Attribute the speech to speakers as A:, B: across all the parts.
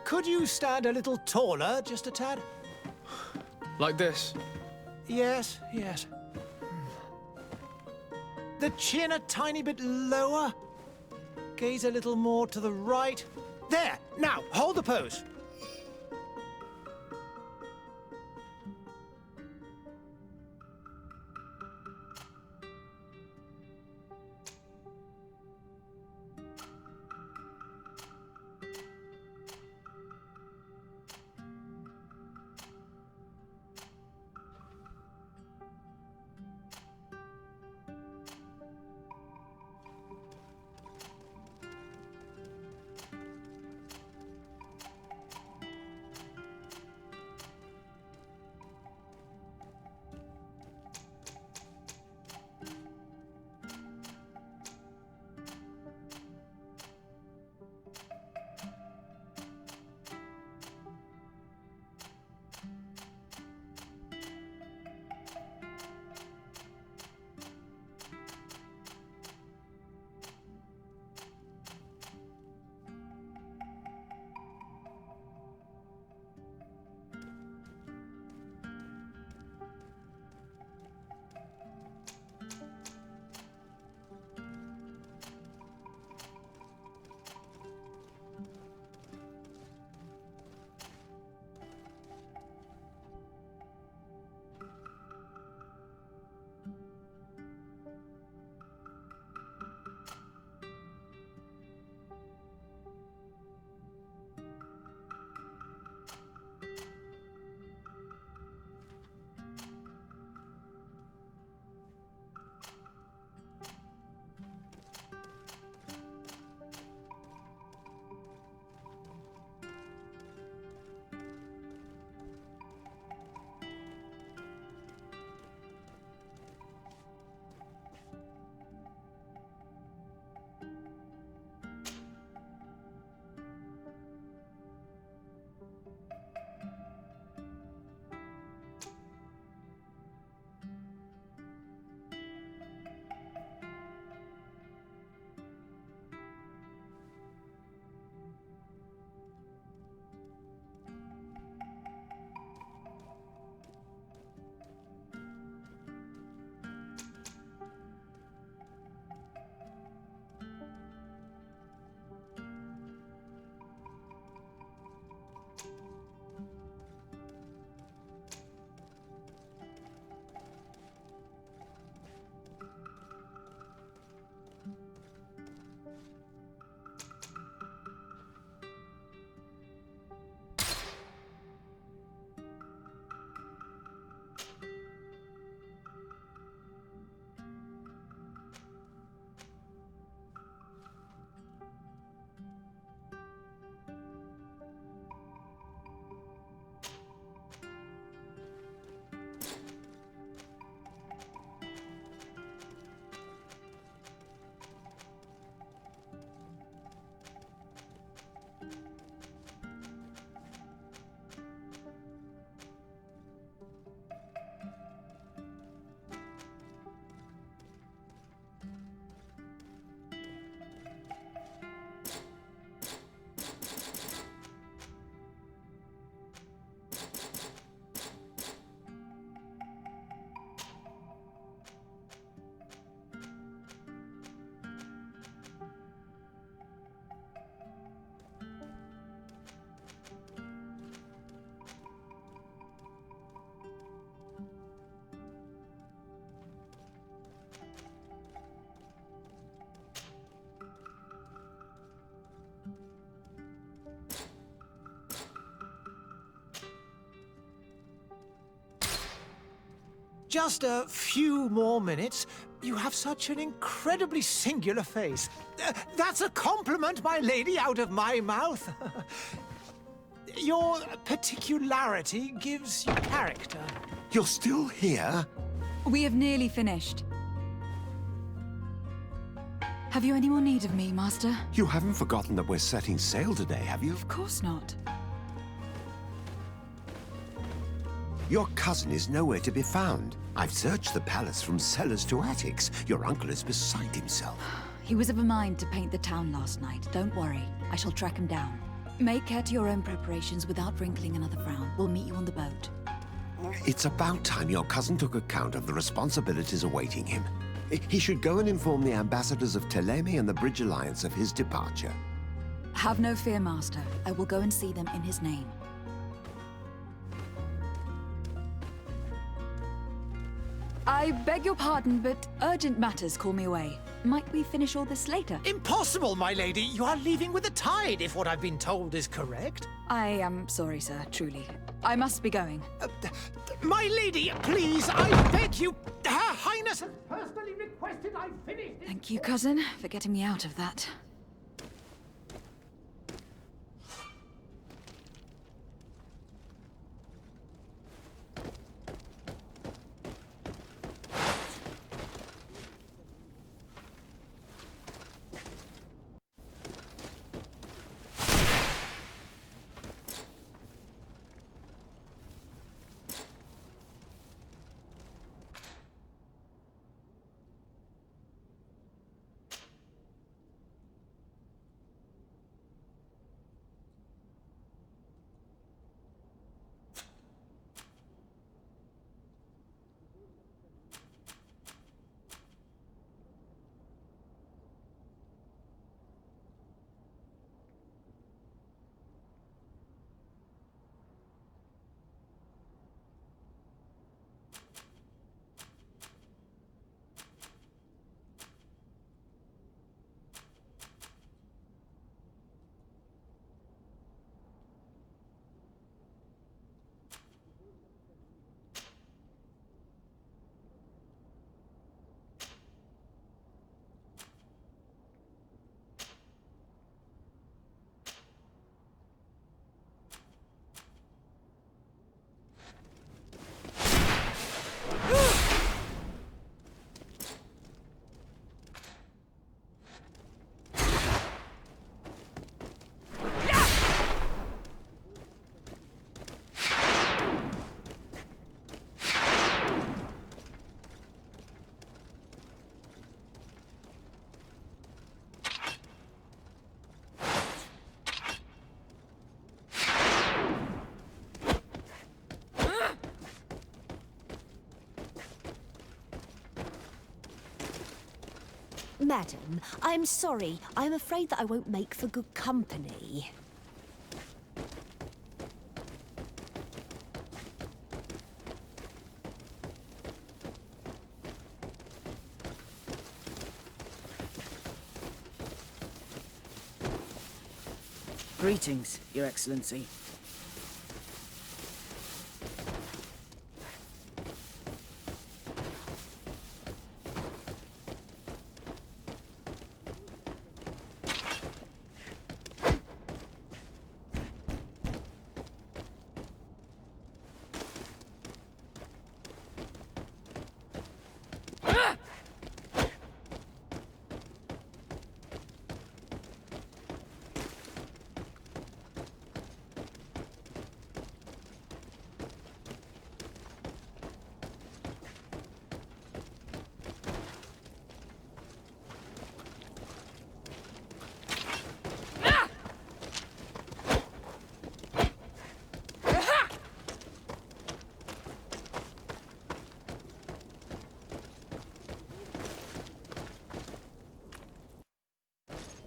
A: Could you stand a little taller, just a tad?
B: Like this?
A: Yes, yes. The chin a tiny bit lower. Gaze a little more to the right. There! Now, hold the pose. Just a few more minutes. You have such an incredibly singular face. That's a compliment, my lady, out of my mouth. Your particularity gives you character.
C: You're still here?
D: We have nearly finished. Have you any more need of me, Master?
C: You haven't forgotten that we're setting sail today, have you?
D: Of course not.
C: Your cousin is nowhere to be found. I've searched the palace from cellars to attics. Your uncle is beside himself.
D: He was of a mind to paint the town last night. Don't worry. I shall track him down. Make care to your own preparations without wrinkling another frown. We'll meet you on the boat.
C: It's about time your cousin took account of the responsibilities awaiting him. He should go and inform the ambassadors of Telemi and the Bridge Alliance of his departure.
D: Have no fear, Master. I will go and see them in his name. I beg your pardon, but urgent matters call me away. Might we finish all this later?
A: Impossible, my lady. You are leaving with the tide, if what I've been told is correct.
D: I am sorry, sir, truly. I must be going.
A: My lady, please, I beg you. Her Highness has personally requested I finish this.
D: Thank you, cousin, for getting me out of that.
E: Madam, I'm sorry. I'm afraid that I won't make for good company.
F: Greetings, Your Excellency.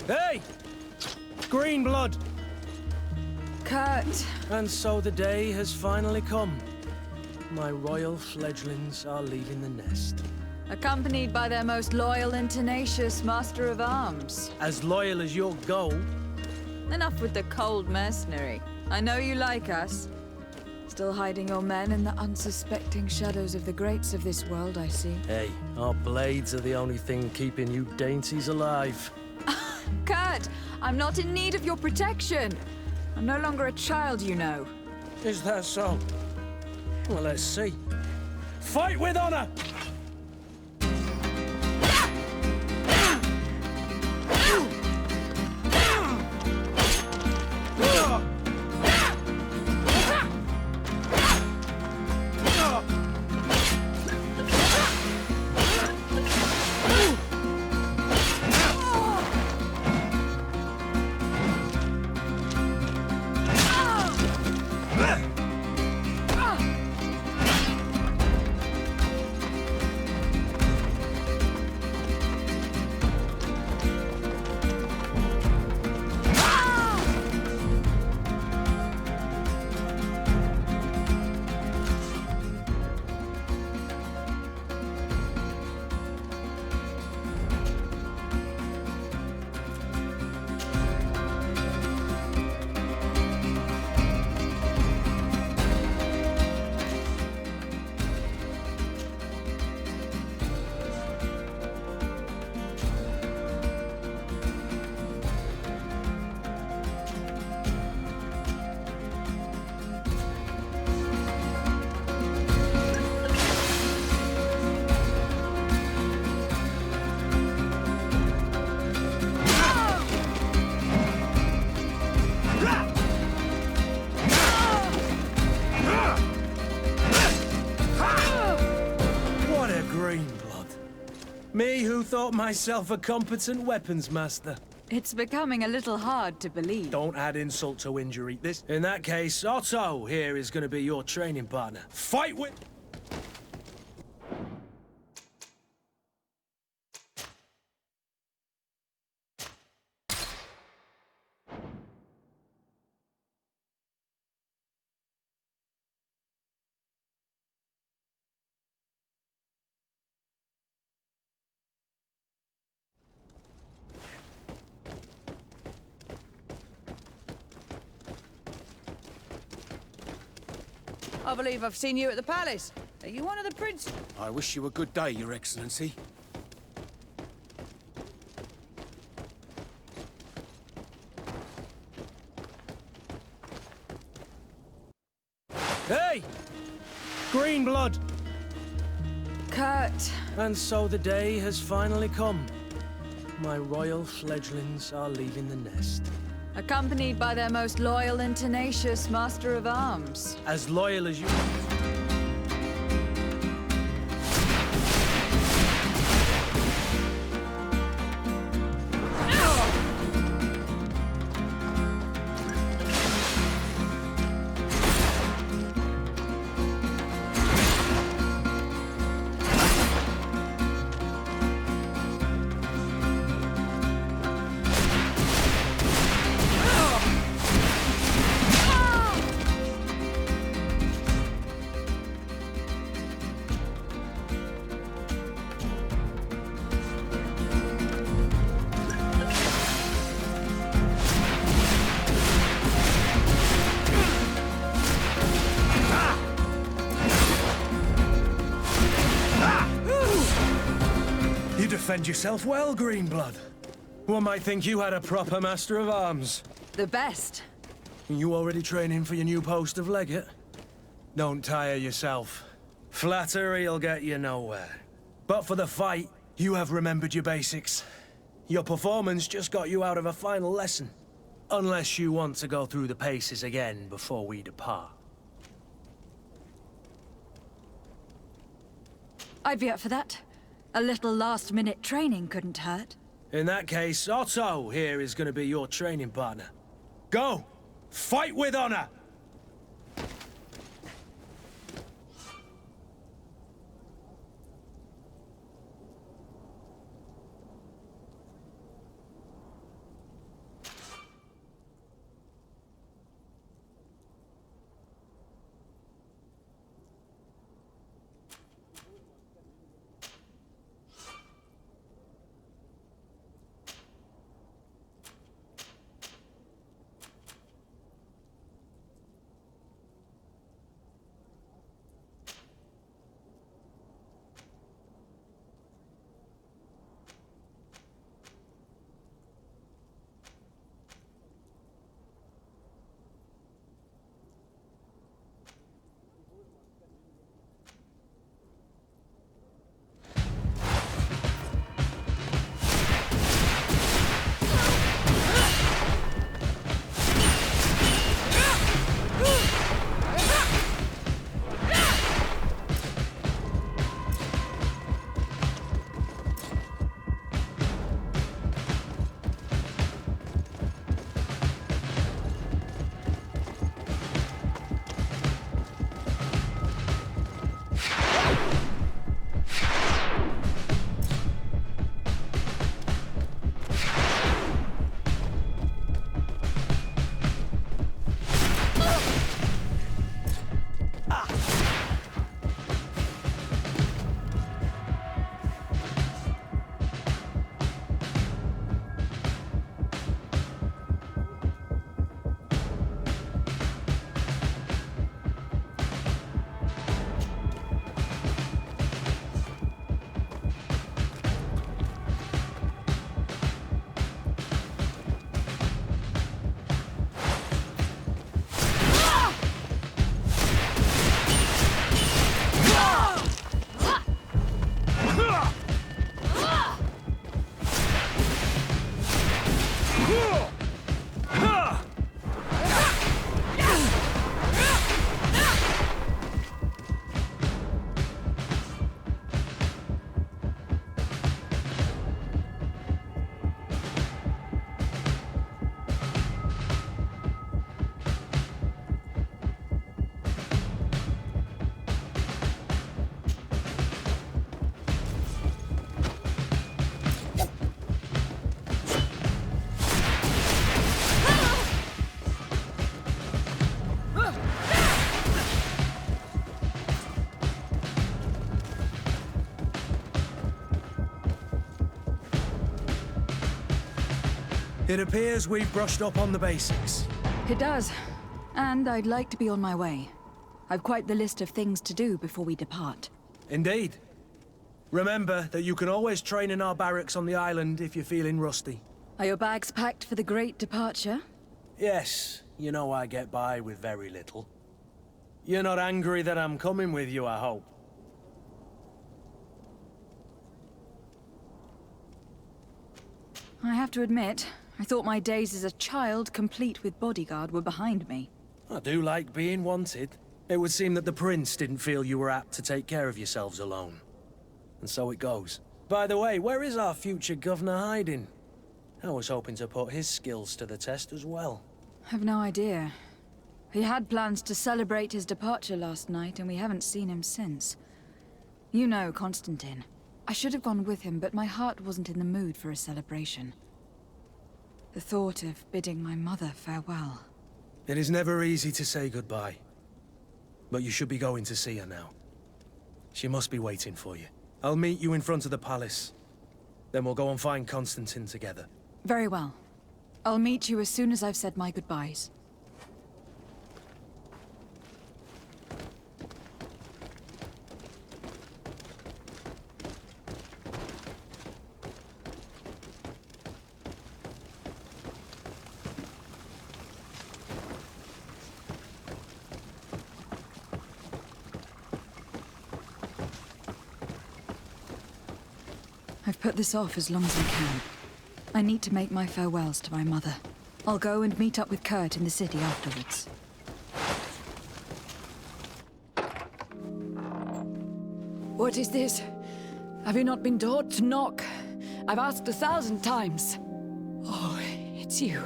G: Hey! Green blood!
D: Kurt!
G: And so the day has finally come. My royal fledglings are leaving the nest.
D: Accompanied by their most loyal and tenacious Master of Arms.
G: As loyal as your gold.
D: Enough with the cold mercenary. I know you like us. Still hiding your men in the unsuspecting shadows of the greats of this world, I see.
G: Hey, our blades are the only thing keeping you dainties alive.
D: Kurt, I'm not in need of your protection. I'm no longer a child, you know.
G: Is that so? Well, let's see. Fight with honor! Me who thought myself a competent weapons master.
D: It's becoming a little hard to believe.
G: Don't add insult to injury. In that case, Otto here is going to be your training partner. Fight with...
F: I believe I've seen you at the palace. Are you one of the princes?
H: I wish you a good day, Your Excellency.
G: Hey! Green blood!
D: Kurt,
G: And so the day has finally come. My royal fledglings are leaving the nest.
D: accompanied by their most loyal and tenacious master of arms.
G: As loyal as you... You defend yourself well, Greenblood. One might think you had a proper master of arms.
D: The best.
G: You already training for your new post of legate? Don't tire yourself. Flattery'll get you nowhere. But for the fight, you have remembered your basics. Your performance just got you out of a final lesson. Unless you want to go through the paces again before we depart.
D: I'd be up for that. A little last-minute training couldn't hurt.
G: In that case, Otto here is going to be your training partner. Go! Fight with honor! It appears we've brushed up on the basics.
D: It does. And I'd like to be on my way. I've quite the list of things to do before we depart.
G: Indeed. Remember that you can always train in our barracks on the island if you're feeling rusty.
D: Are your bags packed for the great departure?
G: Yes, you know I get by with very little. You're not angry that I'm coming with you, I hope.
D: I have to admit, I thought my days as a child, complete with bodyguard, were behind me.
G: I do like being wanted. It would seem that the prince didn't feel you were apt to take care of yourselves alone. And so it goes. By the way, where is our future governor hiding? I was hoping to put his skills to the test as well.
D: I've no idea. He had plans to celebrate his departure last night, and we haven't seen him since. You know Constantine. I should have gone with him, but my heart wasn't in the mood for a celebration. The thought of bidding my mother farewell.
G: It is never easy to say goodbye. But you should be going to see her now. She must be waiting for you. I'll meet you in front of the palace. Then we'll go and find Constantine together.
D: Very well. I'll meet you as soon as I've said my goodbyes. I've put this off as long as I can. I need to make my farewells to my mother. I'll go and meet up with Kurt in the city afterwards.
F: What is this? Have you not been taught to knock? I've asked 1,000 times. Oh, it's you,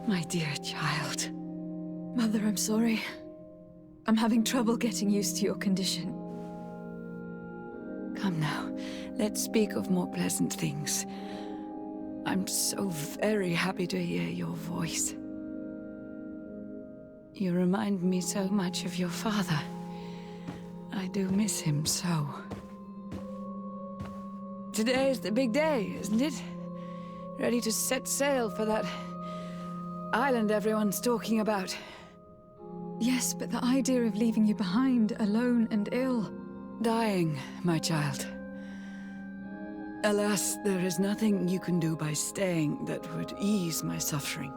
F: my dear child.
D: Mother, I'm sorry. I'm having trouble getting used to your condition.
F: Come now, let's speak of more pleasant things. I'm so very happy to hear your voice. You remind me so much of your father. I do miss him so. Today is the big day, isn't it? Ready to set sail for that island everyone's talking about.
D: Yes, but the idea of leaving you behind, alone and ill.
F: Dying, my child. Alas, there is nothing you can do by staying that would ease my suffering.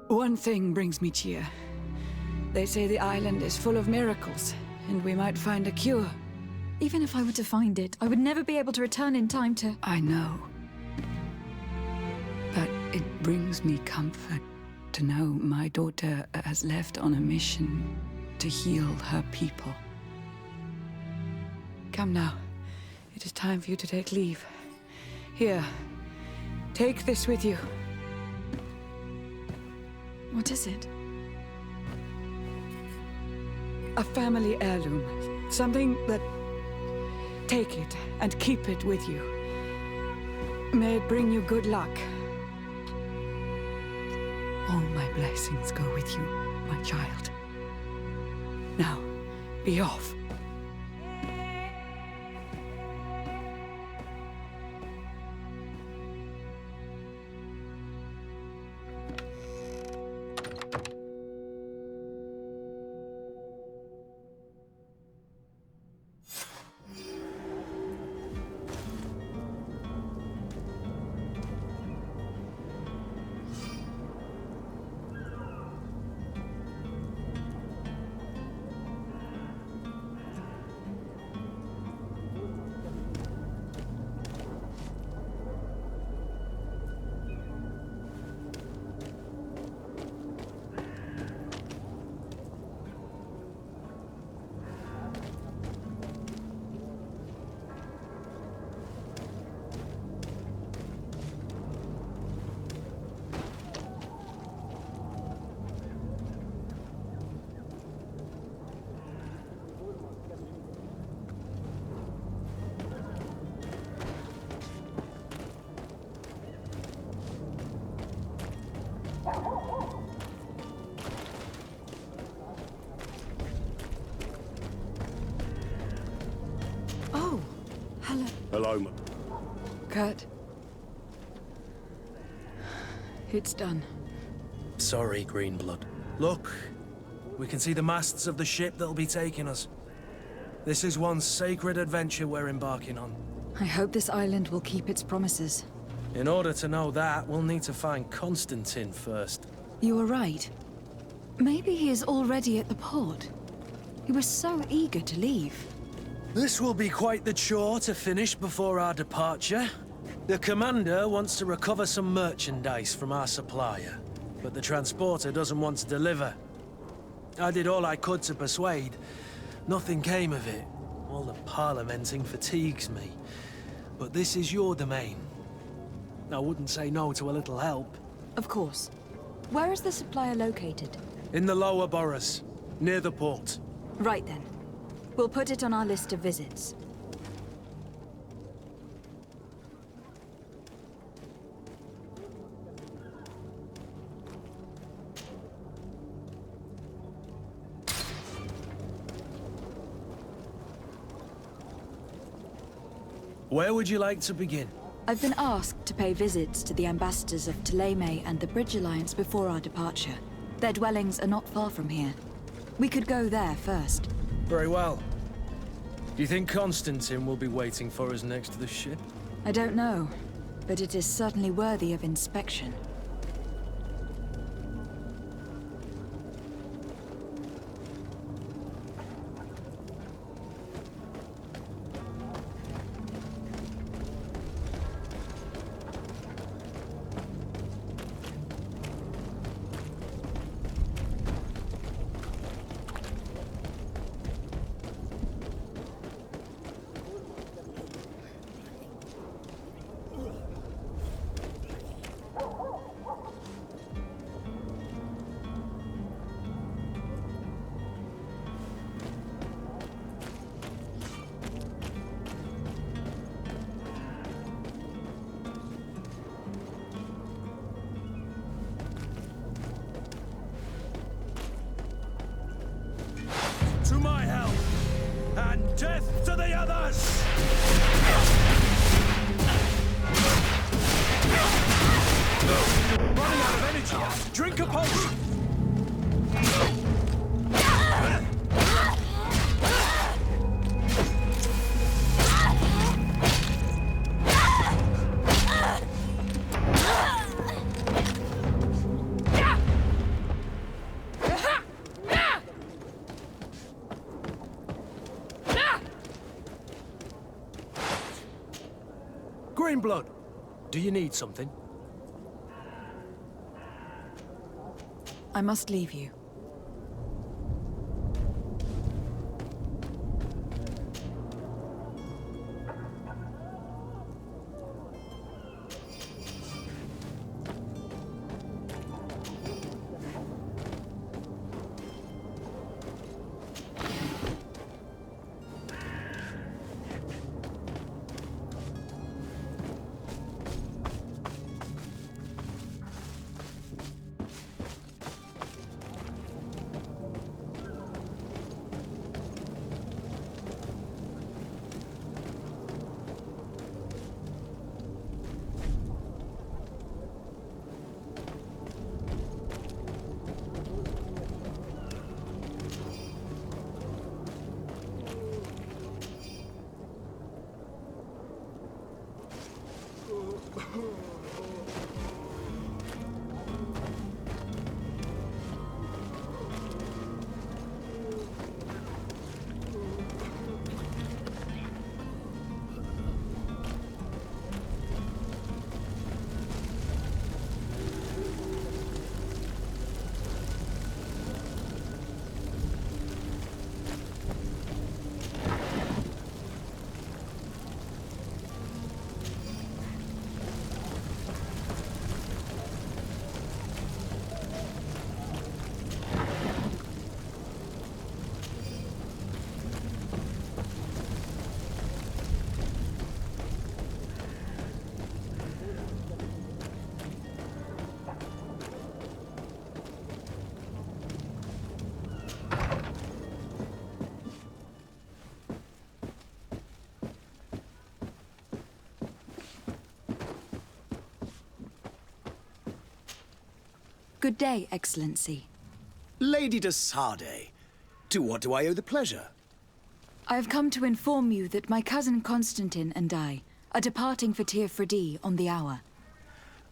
F: One thing brings me cheer. They say the island is full of miracles, and we might find a cure.
D: Even if I were to find it, I would never be able to return in time to...
F: I know. But it brings me comfort to know my daughter has left on a mission to heal her people. Come now. It is time for you to take leave. Here, take this with you.
D: What is it?
F: A family heirloom. Something that... Take it and keep it with you. May it bring you good luck. All my blessings go with you, my child. Now, be off.
D: Oh, hello.
H: Hello,
F: Kurt. It's done.
G: Sorry, Greenblood. Look, we can see the masts of the ship that'll be taking us. This is one sacred adventure we're embarking on.
D: I hope this island will keep its promises.
G: In order to know that, we'll need to find Constantine first.
D: You were right. Maybe he is already at the port. He was so eager to leave.
G: This will be quite the chore to finish before our departure. The commander wants to recover some merchandise from our supplier, but the transporter doesn't want to deliver. I did all I could to persuade. Nothing came of it. All the parliamenting fatigues me. But this is your domain. I wouldn't say no to a little help.
D: Of course. Where is the supplier located?
G: In the lower boroughs, near the port.
D: Right then. We'll put it on our list of visits.
G: Where would you like to begin?
D: I've been asked to pay visits to the ambassadors of Ptolemy and the Bridge Alliance before our departure. Their dwellings are not far from here. We could go there first.
G: Very well. Do you think Constantine will be waiting for us next to the ship?
D: I don't know, but it is certainly worthy of inspection.
G: To my help! And death to the others! Running out of energy! Drink a potion! Greenblood, do you need something?
D: I must leave you. Good day, Excellency.
I: Lady de Sardet, to what do I owe the pleasure?
D: I have come to inform you that my cousin Constantine and I are departing for Tir Freddy on the hour.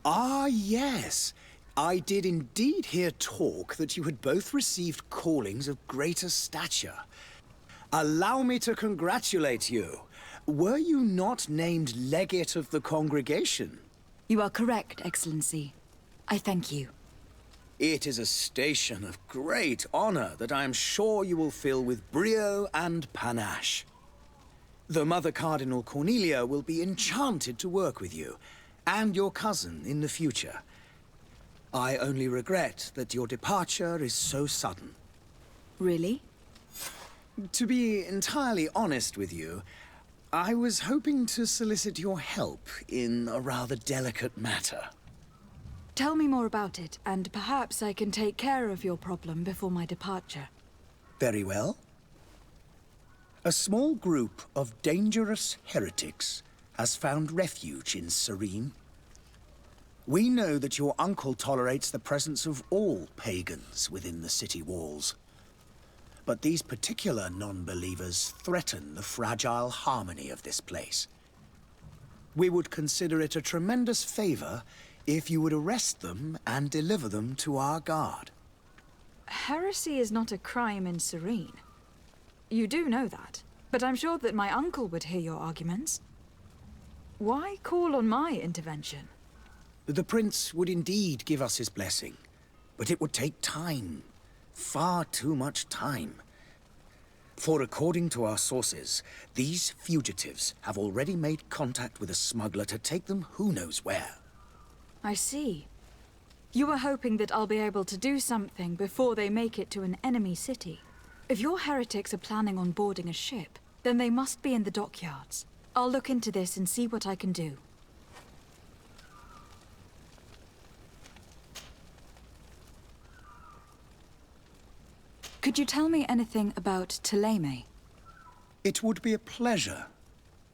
I: Ah, yes. I did indeed hear talk that you had both received callings of greater stature. Allow me to congratulate you. Were you not named legate of the congregation?
D: You are correct, Excellency. I thank you.
I: It is a station of great honor that I am sure you will fill with brio and panache. The Mother Cardinal Cornelia will be enchanted to work with you, and your cousin in the future. I only regret that your departure is so sudden.
D: Really?
I: To be entirely honest with you, I was hoping to solicit your help in a rather delicate matter.
D: Tell me more about it, and perhaps I can take care of your problem before my departure.
I: Very well. A small group of dangerous heretics has found refuge in Serene. We know that your uncle tolerates the presence of all pagans within the city walls. But these particular non-believers threaten the fragile harmony of this place. We would consider it a tremendous favor if you would arrest them and deliver them to our guard.
D: Heresy is not a crime in Serene. You do know that, but I'm sure that my uncle would hear your arguments. Why call on my intervention?
I: The prince would indeed give us his blessing, but it would take time. Far too much time. For according to our sources, these fugitives have already made contact with a smuggler to take them who knows where.
D: I see. You were hoping that I'll be able to do something before they make it to an enemy city. If your heretics are planning on boarding a ship, then they must be in the dockyards. I'll look into this and see what I can do. Could you tell me anything about Thélème?
I: It would be a pleasure.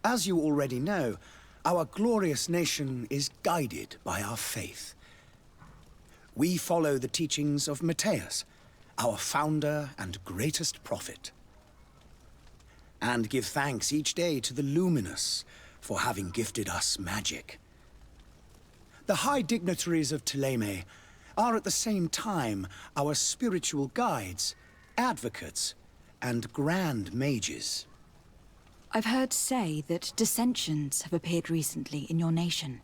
I: As you already know, our glorious nation is guided by our faith. We follow the teachings of Matthias, our founder and greatest prophet, and give thanks each day to the Luminous for having gifted us magic. The high dignitaries of Thélème are at the same time our spiritual guides, advocates, and grand mages.
D: I've heard say that dissensions have appeared recently in your nation.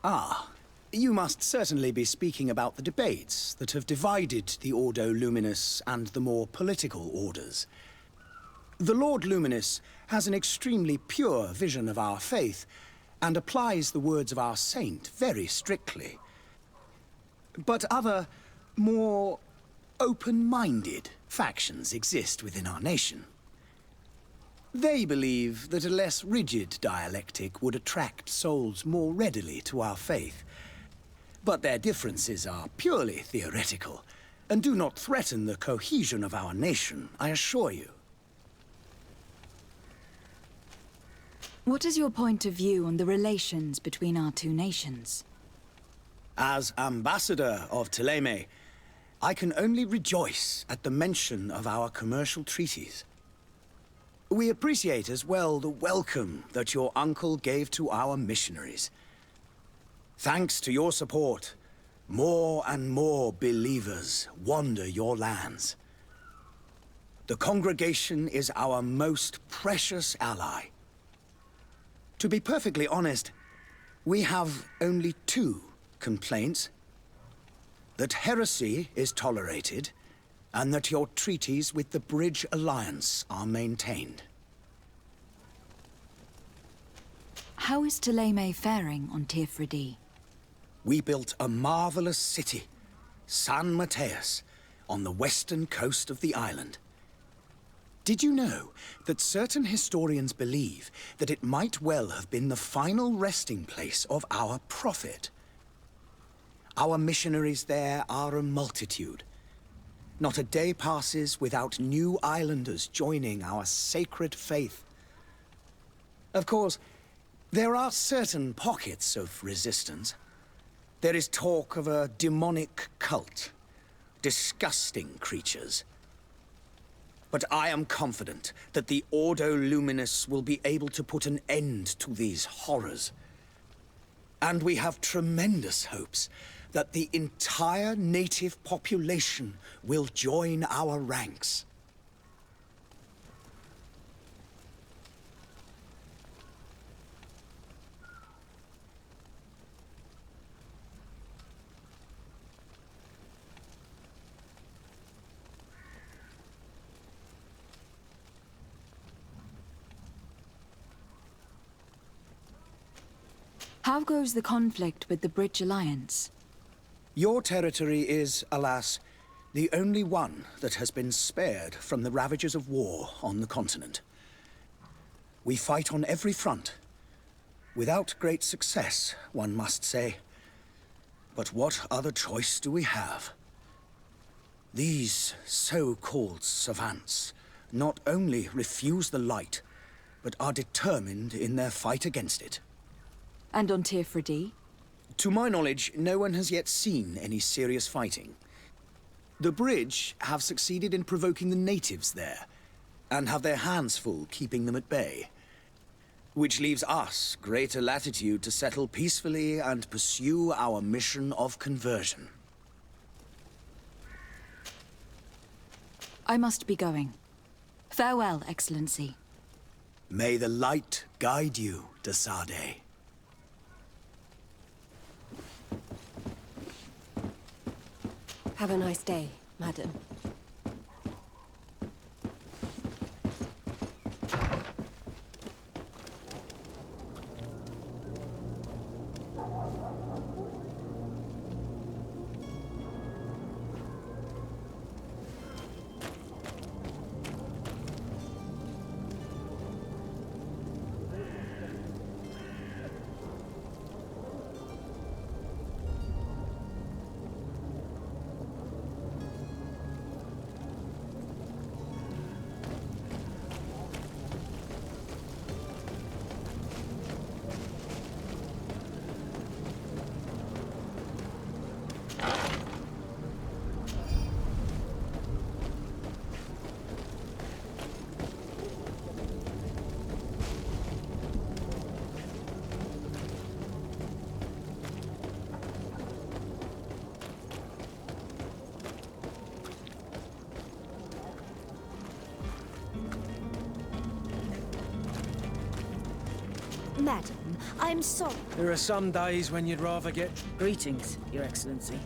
I: Ah, you must certainly be speaking about the debates that have divided the Ordo Luminous and the more political orders. The Lord Luminous has an extremely pure vision of our faith and applies the words of our saint very strictly. But other, more open-minded factions exist within our nation. They believe that a less rigid dialectic would attract souls more readily to our faith. But their differences are purely theoretical, and do not threaten the cohesion of our nation, I assure you.
D: What is your point of view on the relations between our two nations?
I: As ambassador of Thélème, I can only rejoice at the mention of our commercial treaties. We appreciate as well the welcome that your uncle gave to our missionaries. Thanks to your support, more and more believers wander your lands. The congregation is our most precious ally. To be perfectly honest, we have only two complaints. That heresy is tolerated, and that your treaties with the Bridge Alliance are maintained.
D: How is Thélème faring on Tir Freddy?
I: We built a marvelous city, San Matthias, on the western coast of the island. Did you know that certain historians believe that it might well have been the final resting place of our prophet? Our missionaries there are a multitude. Not a day passes without new islanders joining our sacred faith. Of course, there are certain pockets of resistance. There is talk of a demonic cult. Disgusting creatures. But I am confident that the Ordo Luminous will be able to put an end to these horrors. And we have tremendous hopes that the entire native population will join our ranks.
D: How goes the conflict with the Bridge Alliance?
I: Your territory is, alas, the only one that has been spared from the ravages of war on the continent. We fight on every front. Without great success, one must say. But what other choice do we have? These so-called savants not only refuse the light, but are determined in their fight against it.
D: And on Tirfredi?
I: To my knowledge, no one has yet seen any serious fighting. The Bridge have succeeded in provoking the natives there, and have their hands full keeping them at bay. Which leaves us greater latitude to settle peacefully and pursue our mission of conversion.
D: I must be going. Farewell, Excellency.
I: May the light guide you, de Sade.
E: Have a nice day, madam. Madam, I'm sorry.
G: There are some days when you'd rather get...
J: Greetings, Your Excellency.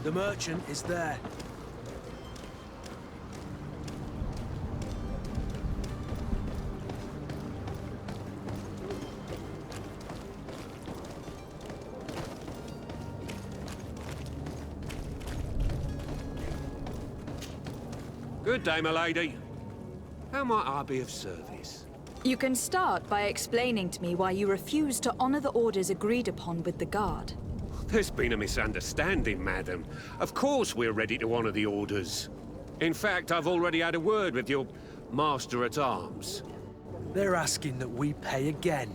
G: The merchant is there.
K: Good day, my lady. How might I be of service?
D: You can start by explaining to me why you refuse to honor the orders agreed upon with the guard.
K: There's been a misunderstanding, madam. Of course we're ready to honor the orders. In fact, I've already had a word with your master-at-arms.
G: They're asking that we pay again,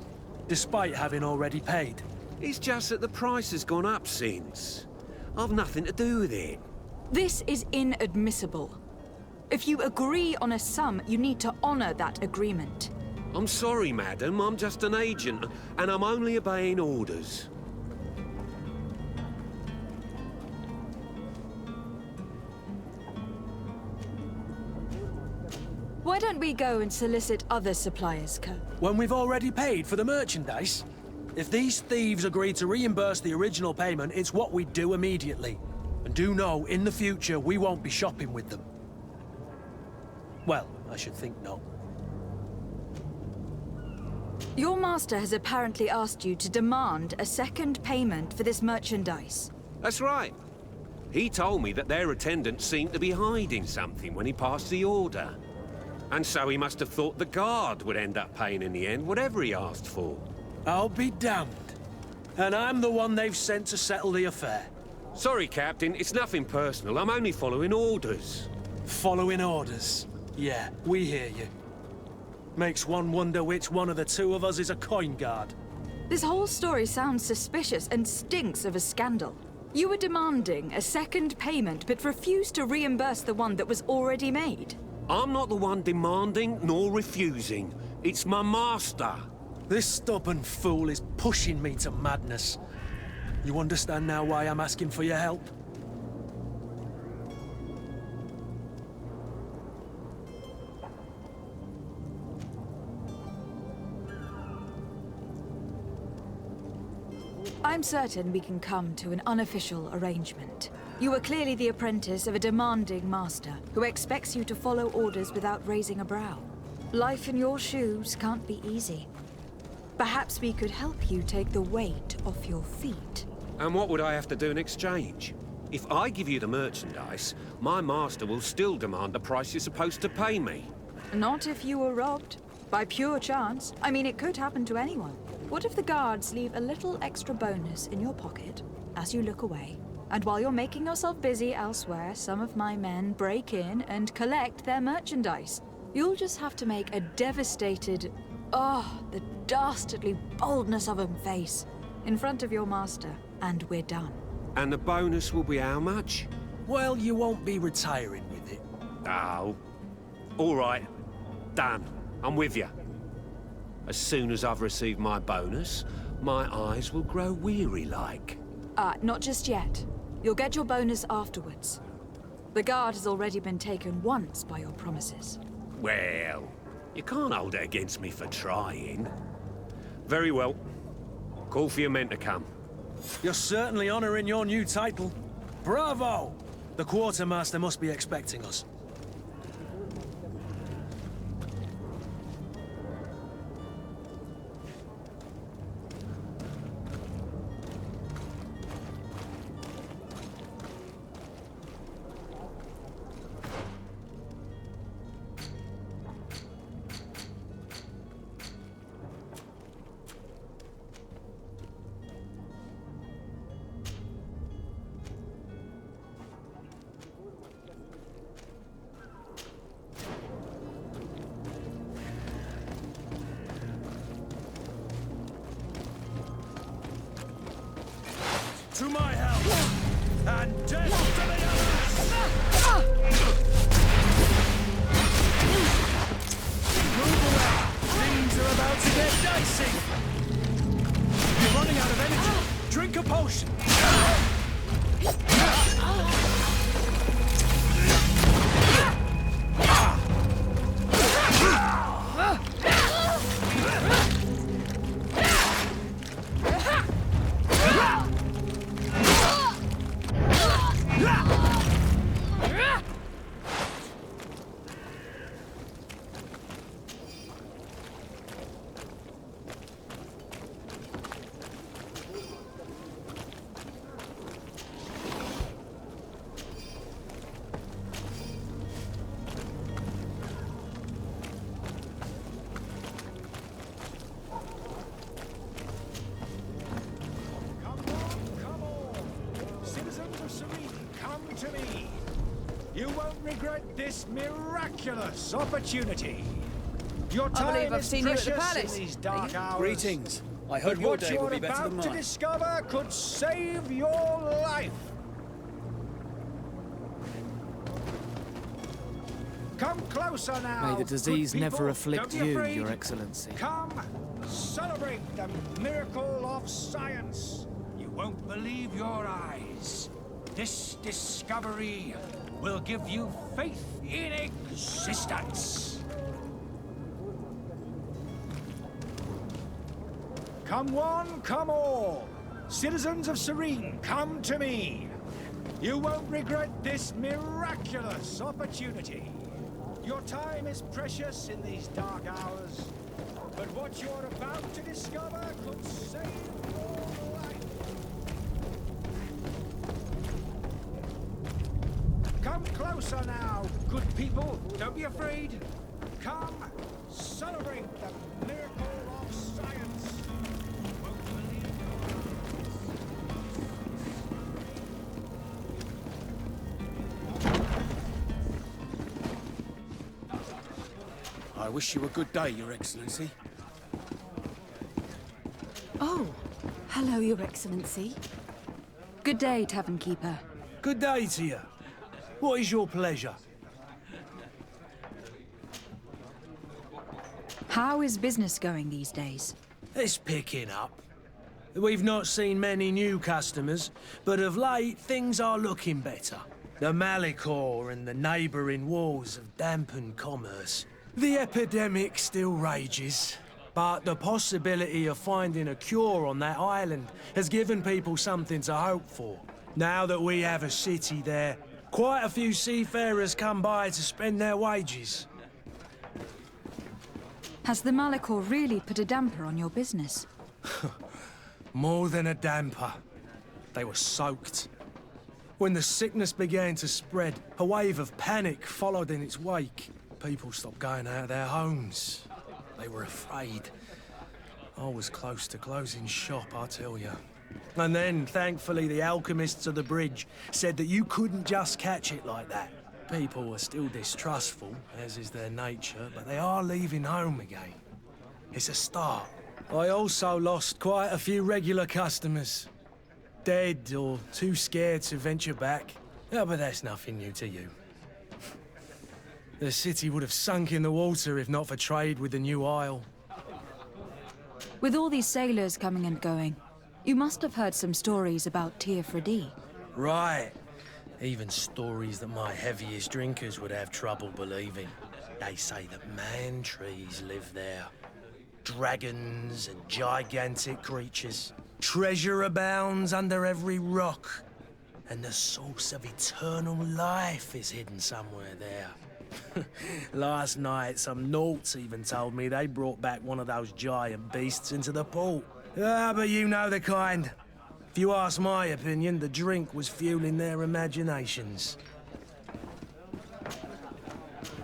G: despite having already paid.
K: It's just that the price has gone up since. I've nothing to do with it.
D: This is inadmissible. If you agree on a sum, you need to honor that agreement.
K: I'm sorry, madam. I'm just an agent, and I'm only obeying orders.
D: Why don't we go and solicit other suppliers, Kerr?
G: When we've already paid for the merchandise? If these thieves agree to reimburse the original payment, it's what we do immediately. And do know, in the future, we won't be shopping with them. Well, I should think not.
D: Your master has apparently asked you to demand a second payment for this merchandise.
K: That's right. He told me that their attendant seemed to be hiding something when he passed the order. And so he must have thought the guard would end up paying in the end, whatever he asked for.
G: I'll be damned. And I'm the one they've sent to settle the affair.
K: Sorry, Captain, it's nothing personal. I'm only following orders.
G: Following orders? Yeah, we hear you. Makes one wonder which one of the two of us is a coin guard.
D: This whole story sounds suspicious and stinks of a scandal. You were demanding a second payment, but refused to reimburse the one that was already made.
K: I'm not the one demanding nor refusing. It's my master.
G: This stubborn fool is pushing me to madness. You understand now why I'm asking for your help?
D: I'm certain we can come to an unofficial arrangement. You are clearly the apprentice of a demanding master who expects you to follow orders without raising a brow. Life in your shoes can't be easy. Perhaps we could help you take the weight off your feet.
K: And what would I have to do in exchange? If I give you the merchandise, my master will still demand the price you're supposed to pay me.
D: Not if you were robbed. By pure chance. I mean, it could happen to anyone. What if the guards leave a little extra bonus in your pocket as you look away? And while you're making yourself busy elsewhere, some of my men break in and collect their merchandise. You'll just have to make a devastated, the dastardly boldness of him face in front of your master, and we're done.
K: And the bonus will be how much?
G: Well, you won't be retiring with it.
K: Oh. All right. Done. I'm with you. As soon as I've received my bonus, my eyes will grow weary-like.
D: Not just yet. You'll get your bonus afterwards. The guard has already been taken once by your promises.
K: Well, you can't hold it against me for trying. Very well. Call for your men to come.
G: You're certainly honoring your new title. Bravo! The quartermaster must be expecting us. To my help! And death to the others! Move away! Things are about to get dicey! You're running out of energy! Drink a potion!
A: to me. You won't regret this miraculous opportunity. Your time
F: believe I've
A: is
F: seen you at the
A: precious
F: palace.
A: in these dark hours.
I: Greetings. I
A: But
I: hope your
A: what
I: day will
A: you're
I: be better than
A: about to
I: mine.
A: discover could save your life. Come closer now.
J: May the disease
A: good
J: never
A: people.
J: afflict
A: Don't be
J: you,
A: afraid.
J: Your Excellency.
A: Come, celebrate the miracle of science. You won't believe your eyes. This discovery will give you faith in existence. Come one, come all. Citizens of Serene, come to me. You won't regret this miraculous opportunity. Your time is precious in these dark hours, but what you're about to discover could save your life. Come closer now, good people. Don't be afraid. Come, celebrate the miracle of science. You won't believe
H: I wish you a good day, Your Excellency.
E: Oh, hello, Your Excellency.
D: Good day, Tavern Keeper.
G: Good day to you. What is your pleasure?
D: How is business going these days?
G: It's picking up. We've not seen many new customers, but of late things are looking better. The Malicor and the neighbouring wars have dampened commerce. The epidemic still rages, but the possibility of finding a cure on that island has given people something to hope for. Now that we have a city there, quite a few seafarers come by to spend their wages.
D: Has the Malicor really put a damper on your business?
G: More than a damper. They were soaked. When the sickness began to spread, a wave of panic followed in its wake. People stopped going out of their homes. They were afraid. I was close to closing shop, I tell you. And then, thankfully, the alchemists of the bridge said that you couldn't just catch it like that. People were still distrustful, as is their nature, but they are leaving home again. It's a start. I also lost quite a few regular customers. Dead or too scared to venture back. Yeah, but that's nothing new to you. The city would have sunk in the water if not for trade with the new isle.
D: With all these sailors coming and going, you must have heard some stories about Tir Fredi.
G: Right. Even stories that my heaviest drinkers would have trouble believing. They say that man-trees live there. Dragons and gigantic creatures. Treasure abounds under every rock. And the source of eternal life is hidden somewhere there. Last night, some Nauts even told me they brought back one of those giant beasts into the port. Ah, but you know the kind. If you ask my opinion, the drink was fueling their imaginations.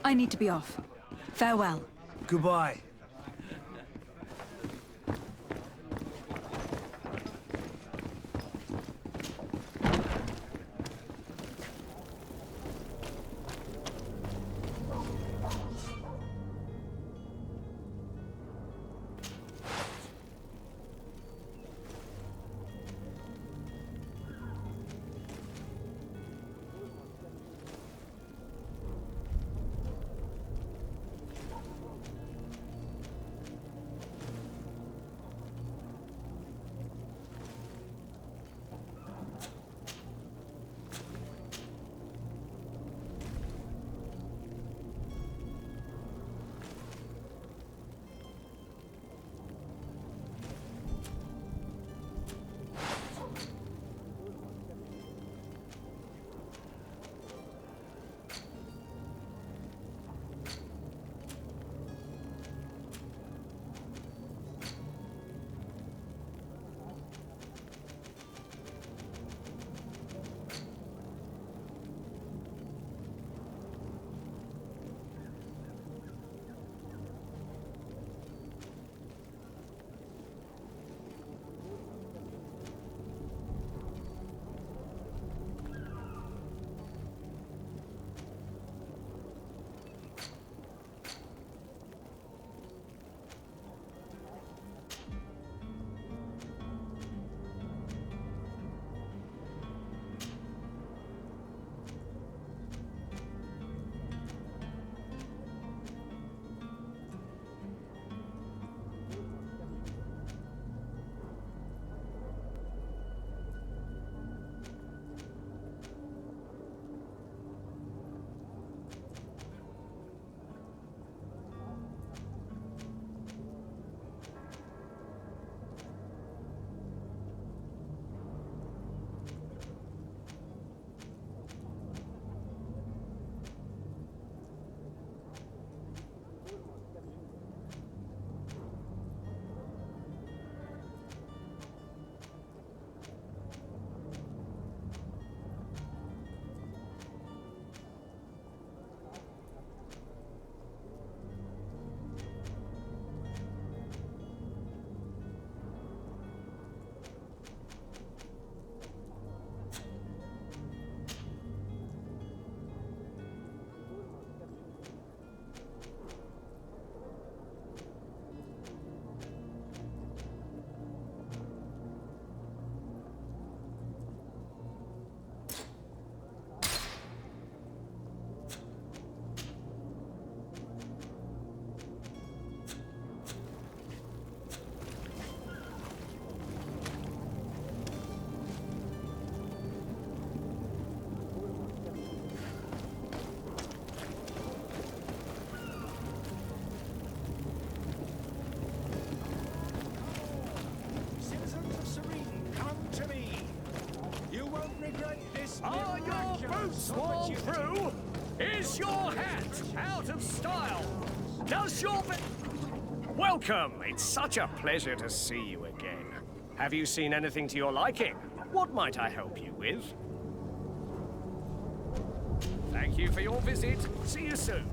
D: I need to be off. Farewell.
G: Goodbye.
L: boots worn through? Is your hat out of style? Does your... Welcome! It's such a pleasure to see you again. Have you seen anything to your liking? What might I help you with? Thank you for your visit. See you soon.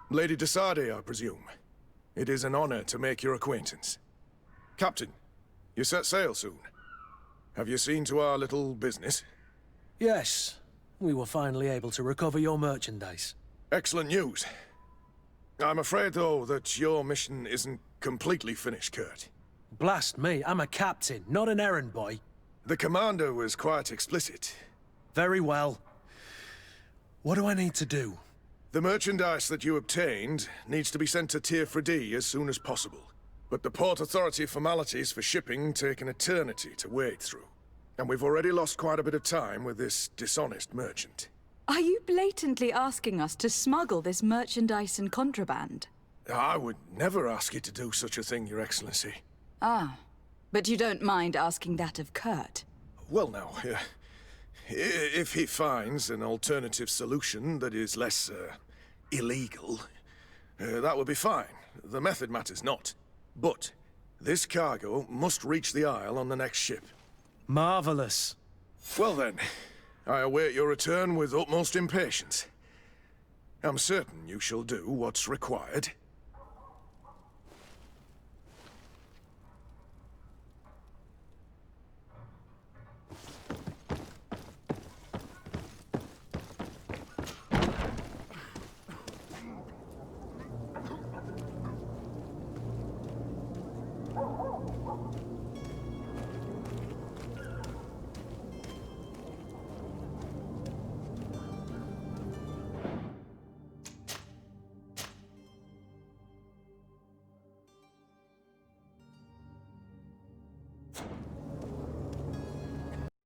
M: Lady Desade, I presume. It is an honor to make your acquaintance. Captain, you set sail soon. Have you seen to our little business?
G: Yes. We were finally able to recover your merchandise.
M: Excellent news. I'm afraid, though, that your mission isn't completely finished, Kurt.
G: Blast me, I'm a captain, not an errand boy.
M: The commander was quite explicit.
G: Very well. What do I need to do?
M: The merchandise that you obtained needs to be sent to Tier 4D as soon as possible. But the Port Authority formalities for shipping take an eternity to wade through. And we've already lost quite a bit of time with this dishonest merchant.
D: Are you blatantly asking us to smuggle this merchandise and contraband?
M: I would never ask you to do such a thing, Your Excellency.
D: Ah, but you don't mind asking that of Kurt?
M: Well, now, if he finds an alternative solution that is less, illegal, that would be fine. The method matters not. But this cargo must reach the Isle on the next ship.
G: Marvelous.
M: Well then, I await your return with utmost impatience. I'm certain you shall do what's required.